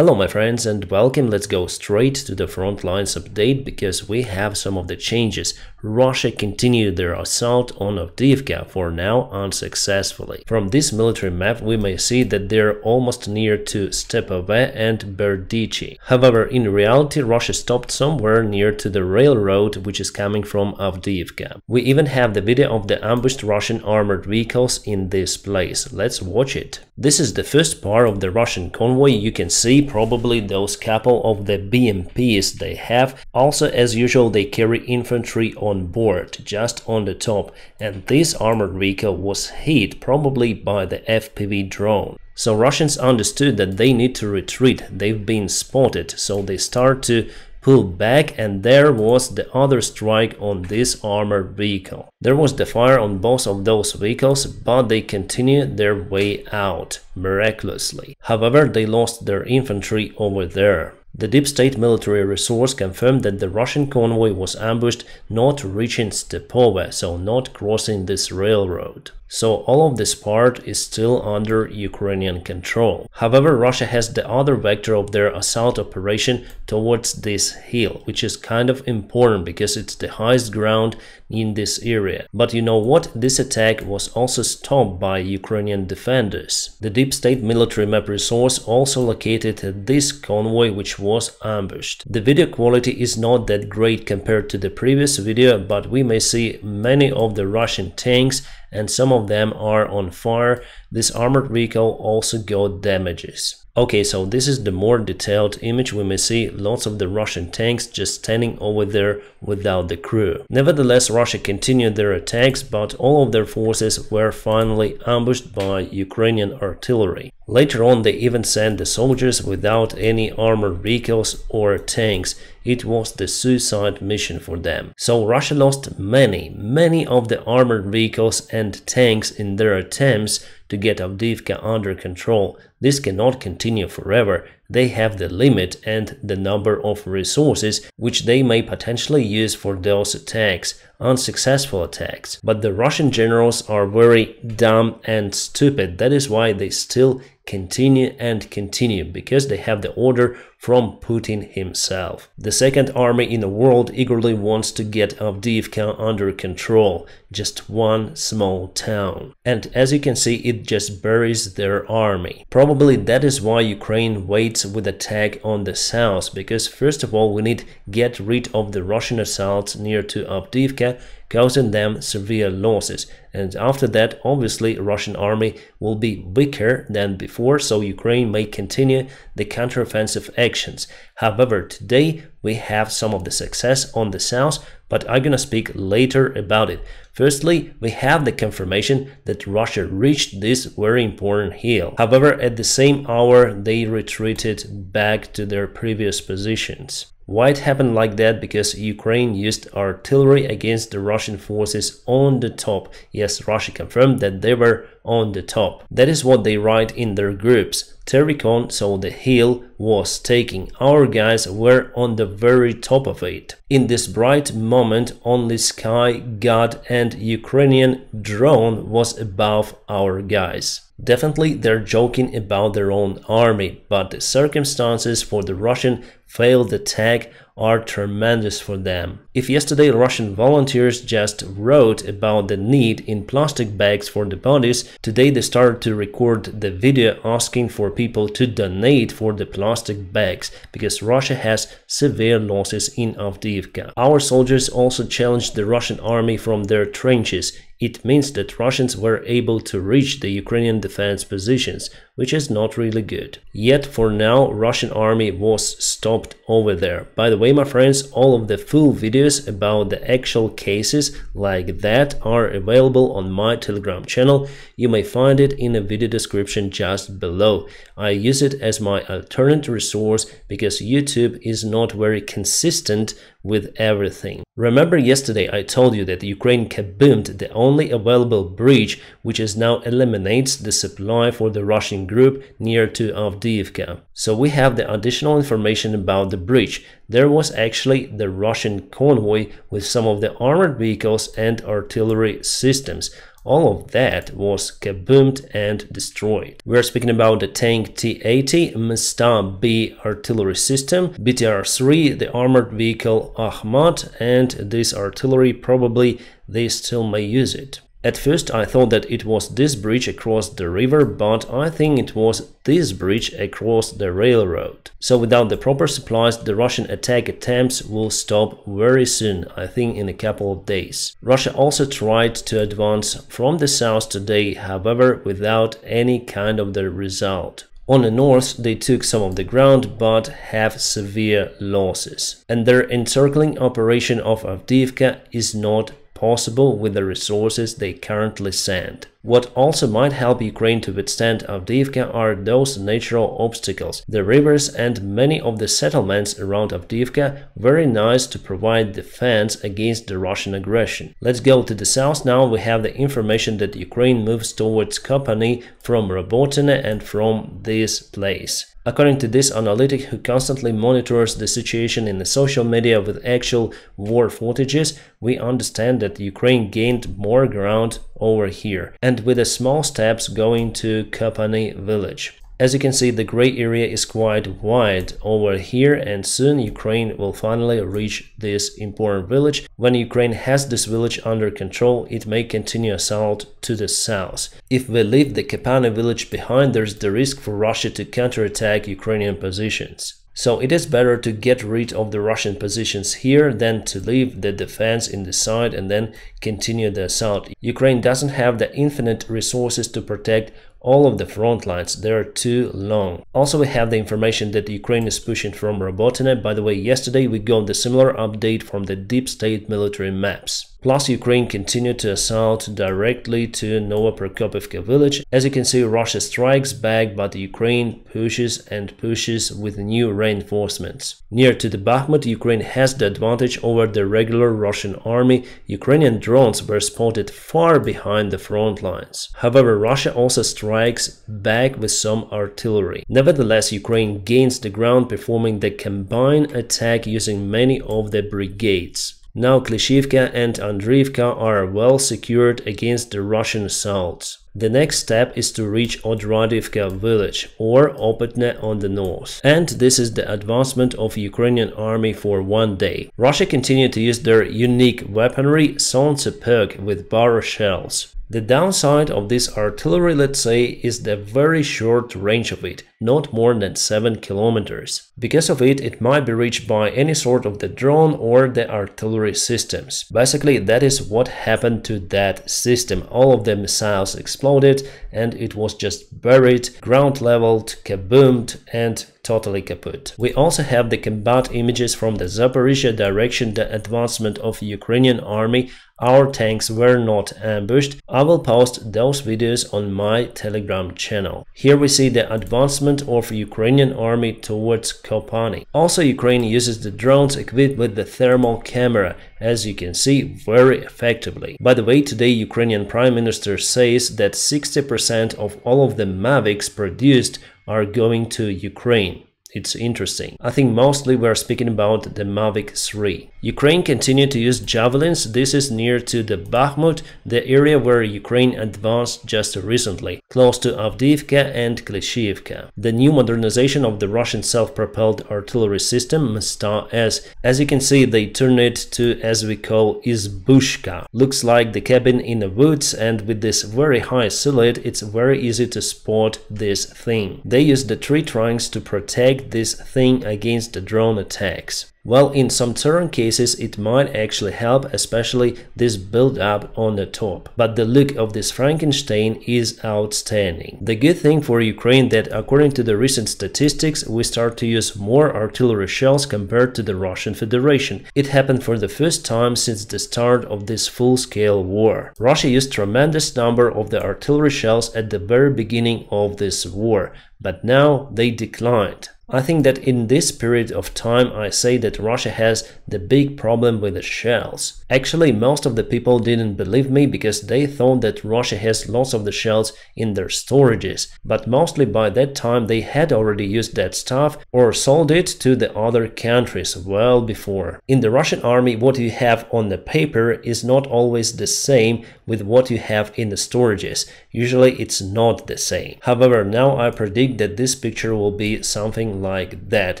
Hello my friends and welcome. Let's go straight to the front lines update because we have some of the changes. Russia continued their assault on Avdiivka, for now unsuccessfully. From this military map we may see that they're almost near to Stepove and Berdichi. However, in reality Russia stopped somewhere near to the railroad which is coming from Avdiivka. We even have the video of the ambushed Russian armored vehicles in this place. Let's watch it. This is the first part of the Russian convoy. You can see probably those couple of the BMPs they have. Also, as usual, they carry infantry on board, just on the top, and this armored vehicle was hit probably by the FPV drone. So Russians understood that they need to retreat, they've been spotted, so they start to pull back, and there was the other strike on this armored vehicle. There was the fire on both of those vehicles, but they continued their way out, miraculously. However, they lost their infantry over there. The deep state military resource confirmed that the Russian convoy was ambushed, not reaching Stepove, so not crossing this railroad. So all of this part is still under Ukrainian control. However, Russia has the other vector of their assault operation towards this hill, which is kind of important because it's the highest ground in this area. But you know what? This attack was also stopped by Ukrainian defenders. The deep state military map resource also located this convoy which was ambushed. The video quality is not that great compared to the previous video, but we may see many of the Russian tanks and some of them are on fire. This armored vehicle also got damages. Okay, so this is the more detailed image. We may see lots of the Russian tanks just standing over there without the crew. Nevertheless, Russia continued their attacks, but all of their forces were finally ambushed by Ukrainian artillery. Later on, they even sent the soldiers without any armored vehicles or tanks. It was the suicide mission for them. So Russia lost many of the armored vehicles and tanks in their attempts to get Avdiivka under control. This cannot continue forever. They have the limit and the number of resources which they may potentially use for those attacks, unsuccessful attacks. But the Russian generals are very dumb and stupid. That is why they still continue and continue, because they have the order from Putin himself. The second army in the world eagerly wants to get Avdiivka under control, just one small town. And as you can see, it just buries their army. Probably that is why Ukraine waits with attack on the south, because first of all we need to get rid of the Russian assaults near to Avdiivka, causing them severe losses, and after that obviously Russian army will be weaker than before, so Ukraine may continue the counteroffensive actions. However, today we have some of the success on the south, but I'm gonna speak later about it. Firstly, we have the confirmation that Russia reached this very important hill. However, at the same hour they retreated back to their previous positions. Why it happened like that? Because Ukraine used artillery against the Russian forces on the top. Yes, Russia confirmed that they were on the top. That is what they write in their groups. Terikon, so the hill was taken. Our guys were on the very top of it. In this bright moment, only sky, God and Ukrainian drone was above our guys. Definitely they're joking about their own army, but the circumstances for the Russian failed attack are tremendous for them. If yesterday Russian volunteers just wrote about the need in plastic bags for the bodies, today they started to record the video asking for people to donate for the plastic bags, because Russia has severe losses in Avdiivka. Our soldiers also challenged the Russian army from their trenches. It means that Russians were able to reach the Ukrainian defense positions, which is not really good. Yet for now, Russian army was stopped over there. By the way, my friends, all of the full videos about the actual cases like that are available on my Telegram channel. You may find it in the video description just below. I use it as my alternate resource because YouTube is not very consistent with everything. Remember yesterday I told you that Ukraine kaboomed the only available bridge, which is now eliminates the supply for the Russian group near to Avdiivka. So we have the additional information about the bridge. There was actually the Russian convoy with some of the armored vehicles and artillery systems. all of that was kaboomed and destroyed. We are speaking about the tank T-80 Msta-B artillery system, BTR-3, the armored vehicle Ahmad, and this artillery probably they still may use it. At first I thought that it was this bridge across the river, but I think it was this bridge across the railroad. So without the proper supplies, the Russian attack attempts will stop very soon, I think in a couple of days. Russia also tried to advance from the south today, however, without any kind of the result. On the north, they took some of the ground, but have severe losses. And their encircling operation of Avdiivka is not possible with the resources they currently send. What also might help Ukraine to withstand Avdiivka are those natural obstacles, the rivers and many of the settlements around Avdiivka, very nice to provide defense against the Russian aggression. Let's go to the south now. We have the information that Ukraine moves towards Kopany from Robotyne and from this place. According to this analytic who constantly monitors the situation in the social media with actual war footages, we understand that Ukraine gained more ground over here, and with the small steps going to Kopany village. As you can see, the gray area is quite wide over here, and soon Ukraine will finally reach this important village. When Ukraine has this village under control, it may continue assault to the south. If we leave the Kopany village behind, there's the risk for Russia to counterattack Ukrainian positions. So it is better to get rid of the Russian positions here than to leave the defense in the side and then continue the assault. Ukraine doesn't have the infinite resources to protect all of the front lines, they are too long. Also, we have the information that Ukraine is pushing from Robotyne. By the way, yesterday we got the similar update from the deep state military maps. Plus, Ukraine continued to assault directly to Novoprokopivka village. As you can see, Russia strikes back, but Ukraine pushes and pushes with new reinforcements. Near to the Bakhmut, Ukraine has the advantage over the regular Russian army. Ukrainian drones were spotted far behind the front lines. However, Russia also strikes back with some artillery. Nevertheless, Ukraine gains the ground, performing the combined attack using many of the brigades. Now Klishivka and Avdiivka are well secured against the Russian assaults. The next step is to reach Avdiivka village or Opytne on the north. And this is the advancement of Ukrainian army for one day. Russia continued to use their unique weaponry Solntsepek with barrel shells. The downside of this artillery, let's say, is the very short range of it, not more than 7 kilometers. Because of it, it might be reached by any sort of the drone or the artillery systems. Basically, that is what happened to that system. All of the missiles exploded and it was just buried, ground leveled, kaboomed and totally kaput. We also have the combat images from the Zaporizhia direction, the advancement of Ukrainian army. Our tanks were not ambushed. I will post those videos on my Telegram channel. Here we see the advancement of Ukrainian army towards Kopany. Also, Ukraine uses the drones equipped with the thermal camera, as you can see, very effectively. By the way, today Ukrainian Prime Minister says that 60% of all of the Mavics produced are going to Ukraine. It's interesting. I think mostly we're speaking about the Mavic 3. Ukraine continued to use javelins. This is near to the Bakhmut, the area where Ukraine advanced just recently, close to Avdiivka and Klishivka. The new modernization of the Russian self-propelled artillery system, Msta-S. As you can see, they turn it to, as we call, izbushka. Looks like the cabin in the woods, and with this very high silhouette, it's very easy to spot this thing. They use the tree trunks to protect this thing against the drone attacks. Well, in some certain cases it might actually help, especially this build-up on the top. But the look of this Frankenstein is outstanding. The good thing for Ukraine that according to the recent statistics, we start to use more artillery shells compared to the Russian Federation. It happened for the first time since the start of this full-scale war. Russia used tremendous number of the artillery shells at the very beginning of this war, but now they declined. I think that in this period of time I say that Russia has the big problem with the shells. Actually, most of the people didn't believe me because they thought that Russia has lots of the shells in their storages, but mostly by that time they had already used that stuff or sold it to the other countries well before. In the Russian army, what you have on the paper is not always the same with what you have in the storages. Usually it's not the same. However, now I predict that this picture will be something like that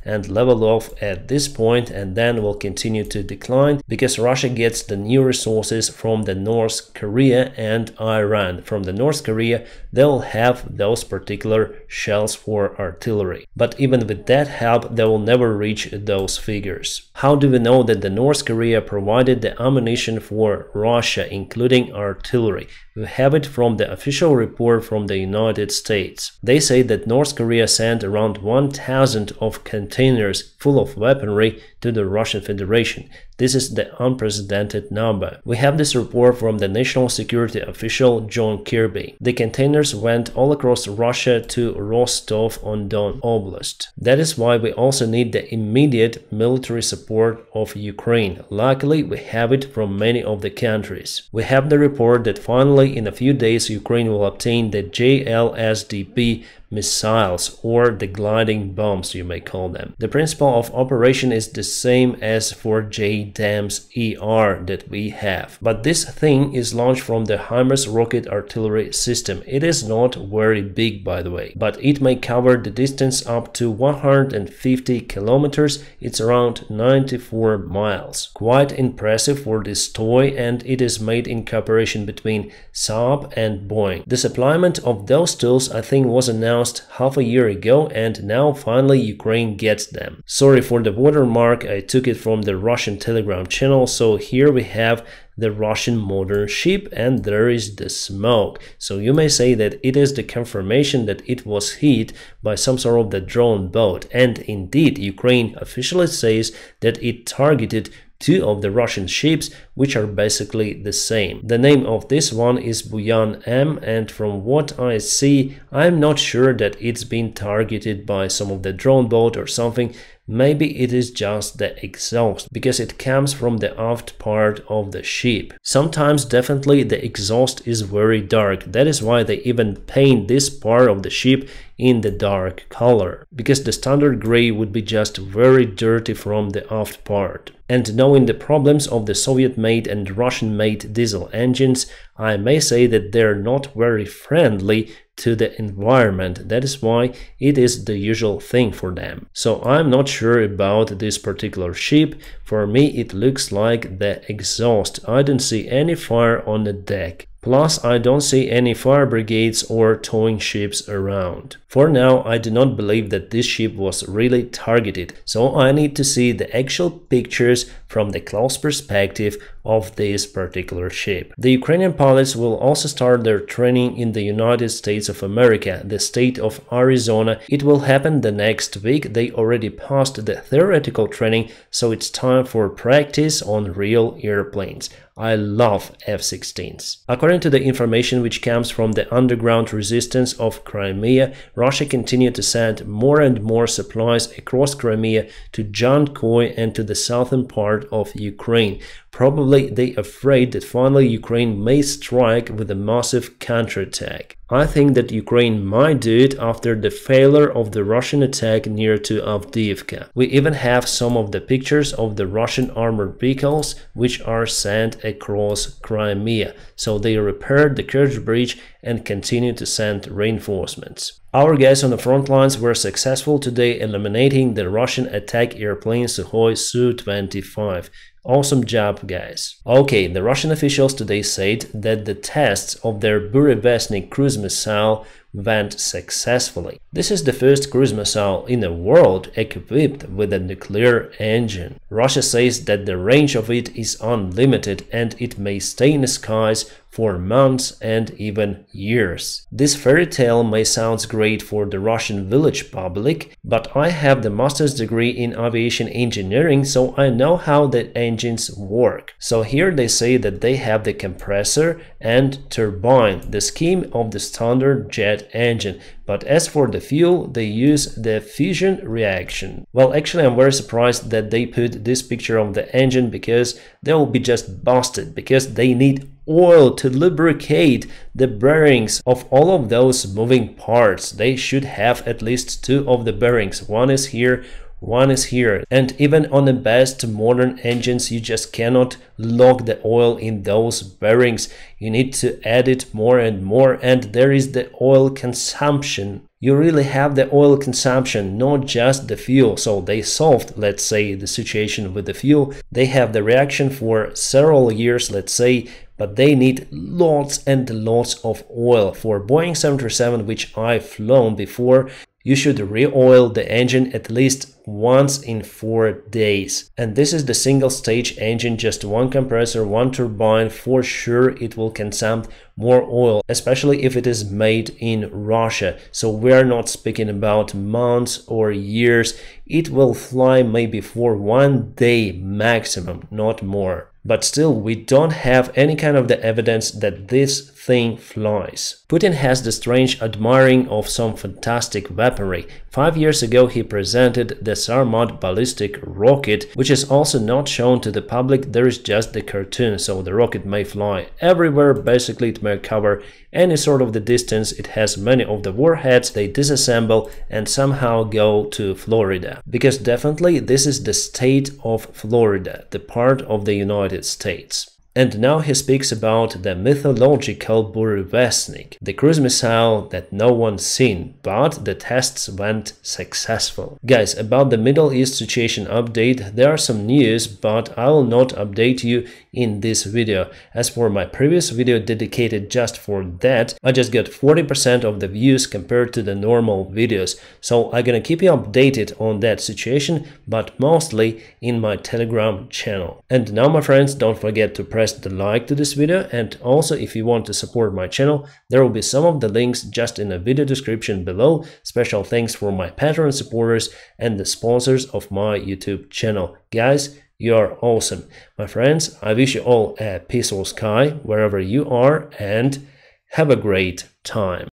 and level off at this point and then will continue to decline because Russia gets the new resources from the North Korea and Iran. From the North Korea, they'll have those particular shells for artillery. But even with that help, they will never reach those figures. How do we know that the North Korea provided the ammunition for Russia, including artillery? We have it from the official report from the United States. They say that North Korea sent around 1,000 of containers full of weaponry to the Russian Federation. This is the unprecedented number. We have this report from the national security official John Kirby. The containers went all across Russia to Rostov-on-Don Oblast. That is why we also need the immediate military support of Ukraine. Luckily, we have it from many of the countries. We have the report that finally in a few days Ukraine will obtain the JLSDP missiles, or the gliding bombs you may call them. The principle of operation is the same as for JDAMS-ER that we have, but this thing is launched from the HIMARS rocket artillery system. It is not very big, by the way, but it may cover the distance up to 150 kilometers. It's around 94 miles. Quite impressive for this toy, and it is made in cooperation between Saab and Boeing. The supplyment of those tools, I think, was announced half a year ago, and now finally Ukraine gets them. Sorry for the watermark, I took it from the Russian Telegram channel. So here we have the Russian modern ship and there is the smoke. So you may say that it is the confirmation that it was hit by some sort of the drone boat, and indeed Ukraine officially says that it targeted two of the Russian ships, which are basically the same. The name of this one is Buyan M, and from what I see, I'm not sure that it's been targeted by some of the drone boat or something. Maybe it is just the exhaust, because it comes from the aft part of the ship. Sometimes definitely the exhaust is very dark. That is why they even paint this part of the ship in the dark color, because the standard gray would be just very dirty from the aft part. And knowing the problems of the Soviet-made and Russian-made diesel engines, I may say that they're not very friendly to the environment. That is why it is the usual thing for them. So I'm not sure about this particular ship. For me, it looks like the exhaust. I don't see any fire on the deck. Plus, I don't see any fire brigades or towing ships around. For now, I do not believe that this ship was really targeted, so I need to see the actual pictures from the close perspective of this particular ship. The Ukrainian pilots will also start their training in the United States of America, the state of Arizona. It will happen the next week. They already passed the theoretical training, so it's time for practice on real airplanes. I love F-16s. According to the information which comes from the underground resistance of Crimea, Russia continued to send more and more supplies across Crimea to Jankoy and to the southern part of Ukraine. Probably they afraid that finally Ukraine may strike with a massive counterattack. I think that Ukraine might do it after the failure of the Russian attack near to Avdiivka. We even have some of the pictures of the Russian armored vehicles which are sent across Crimea. So they repaired the Kerch Bridge and continue to send reinforcements. Our guys on the front lines were successful today, eliminating the Russian attack airplane Sukhoi Su-25. Awesome job, guys. Okay, the Russian officials today said that the tests of their Burevestnik cruise missile went successfully. This is the first cruise missile in the world equipped with a nuclear engine. Russia says that the range of it is unlimited and it may stay in the skies for months and even years. This fairy tale may sound great for the Russian village public, but I have the master's degree in aviation engineering, so I know how the engines work. So here they say that they have the compressor and turbine, the scheme of the standard jet engine. But as for the fuel, they use the fission reaction. Well, actually, I'm very surprised that they put this picture of the engine, because they will be just busted, because they need oil to lubricate the bearings of all of those moving parts. They should have at least two of the bearings. One is here, one is here, and even on the best modern engines you just cannot lock the oil in those bearings. You need to add it more and more, and there is the oil consumption. You really have the oil consumption, not just the fuel. So they solved, let's say, the situation with the fuel. They have the reaction for several years, let's say, but they need lots and lots of oil. For Boeing 737, which I've flown before, you should re-oil the engine at least once in 4 days. And this is the single stage engine, just one compressor, one turbine. For sure it will consume more oil, especially if it is made in Russia. So we are not speaking about months or years. It will fly maybe for 1 day maximum, not more. But still, we don't have any kind of the evidence that this thing flies. Putin has the strange admiring of some fantastic weaponry. 5 years ago he presented the Sarmat ballistic rocket, which is also not shown to the public. There is just the cartoon, so the rocket may fly everywhere. Basically it may cover any sort of the distance. It has many of the warheads. They disassemble and somehow go to Florida, because definitely this is the state of Florida, the part of the United States. And now he speaks about the mythological Burevestnik, the cruise missile that no one's seen, but the tests went successful. Guys, about the Middle East situation update, there are some news, but I will not update you in this video. As for my previous video dedicated just for that, I just got 40% of the views compared to the normal videos. So I'm gonna keep you updated on that situation, but mostly in my Telegram channel. And now, my friends, don't forget to press the like to this video, and also if you want to support my channel, there will be some of the links just in the video description below. Special thanks for my Patreon supporters and the sponsors of my YouTube channel. Guys, you are awesome. My friends, I wish you all a peaceful sky wherever you are, and have a great time.